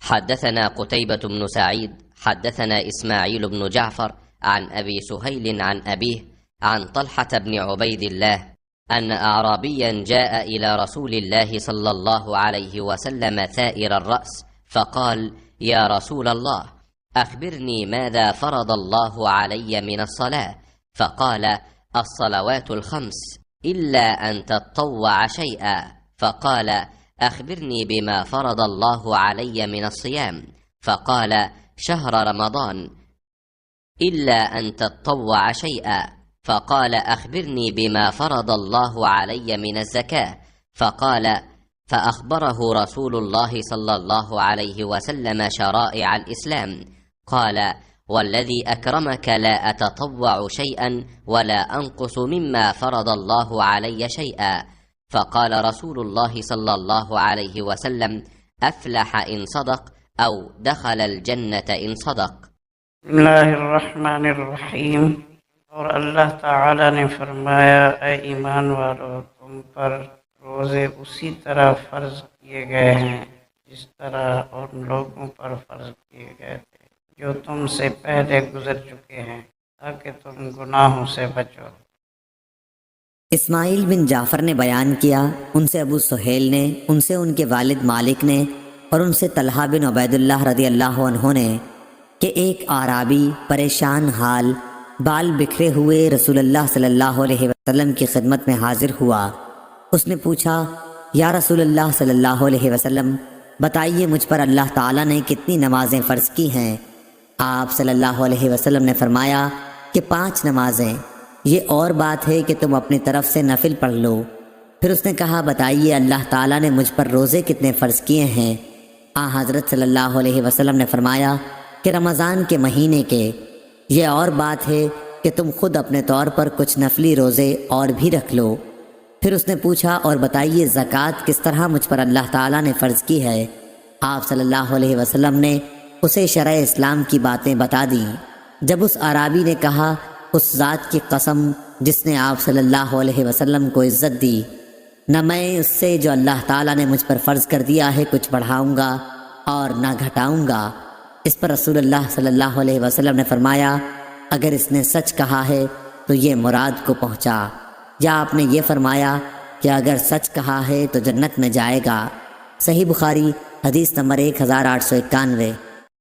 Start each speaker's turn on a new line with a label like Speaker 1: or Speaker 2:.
Speaker 1: حدثنا قتيبة بن سعيد حدثنا إسماعيل بن جعفر عن أبي سهيل عن أبيه عن طلحة بن عبيد الله أن أعرابيا جاء إلى رسول الله صلى الله عليه وسلم ثائر الرأس فقال: يا رسول الله، أخبرني ماذا فرض الله علي من الصلاة؟ فقال: الصلوات الخمس إلا أن تطوع شيئا. فقال: أخبرني بما فرض الله علي من الصيام؟ فقال: شهر رمضان إلا أن تطوع شيئا. فقال: أخبرني بما فرض الله علي من الزكاة؟ فقال: فأخبره رسول الله صلى الله عليه وسلم شرائع الإسلام. قال: والذي أكرمك لا أتطوع شيئا ولا أنقص مما فرض الله علي شيئا. فقال رسول الله صلى الله عليه وسلم: أفلح إن صدق أو دخل الجنة إن صدق.
Speaker 2: بسم اللہ الرحمن الرحیم۔ اور اللہ تعالی نے فرمایا: اے ایمان والو، تم پر روزے اسی طرح فرض کیے گئے ہیں جس طرح ان لوگوں پر فرض کیے گئے تھے جو تم سے پہلے گزر چکے ہیں، تاکہ تم گناہوں سے بچو۔
Speaker 3: اسماعیل بن جعفر نے بیان کیا، ان سے ابو سہیل نے، ان سے ان کے والد مالک نے، اور ان سے طلحہ بن عبید اللہ رضی اللہ عنہ نے کہ ایک اعرابی پریشان حال، بال بکھرے ہوئے رسول اللہ صلی اللہ علیہ وسلم کی خدمت میں حاضر ہوا۔ اس نے پوچھا: یا رسول اللہ صلی اللہ علیہ وسلم، بتائیے مجھ پر اللہ تعالیٰ نے کتنی نمازیں فرض کی ہیں؟ آپ صلی اللہ علیہ وسلم نے فرمایا کہ 5 نمازیں، یہ اور بات ہے کہ تم اپنی طرف سے نفل پڑھ لو۔ پھر اس نے کہا: بتائیے اللہ تعالیٰ نے مجھ پر روزے کتنے فرض کیے ہیں؟ حضرت صلی اللہ علیہ وسلم نے فرمایا کہ رمضان کے مہینے کے، یہ اور بات ہے کہ تم خود اپنے طور پر کچھ نفلی روزے اور بھی رکھ لو۔ پھر اس نے پوچھا: اور بتائیے زکوٰۃ کس طرح مجھ پر اللہ تعالیٰ نے فرض کی ہے؟ آپ صلی اللہ علیہ وسلم نے اسے شرع اسلام کی باتیں بتا دیں۔ جب اس اعرابی نے کہا: اس ذات کی قسم جس نے آپ صلی اللہ علیہ وسلم کو عزت دی، نہ میں اس سے جو اللہ تعالیٰ نے مجھ پر فرض کر دیا ہے کچھ بڑھاؤں گا اور نہ گھٹاؤں گا۔ اس پر رسول اللہ صلی اللہ علیہ وسلم نے فرمایا: اگر اس نے سچ کہا ہے تو یہ مراد کو پہنچا، یا آپ نے یہ فرمایا کہ اگر سچ کہا ہے تو جنت میں جائے گا۔ صحیح بخاری، حدیث نمبر 1891۔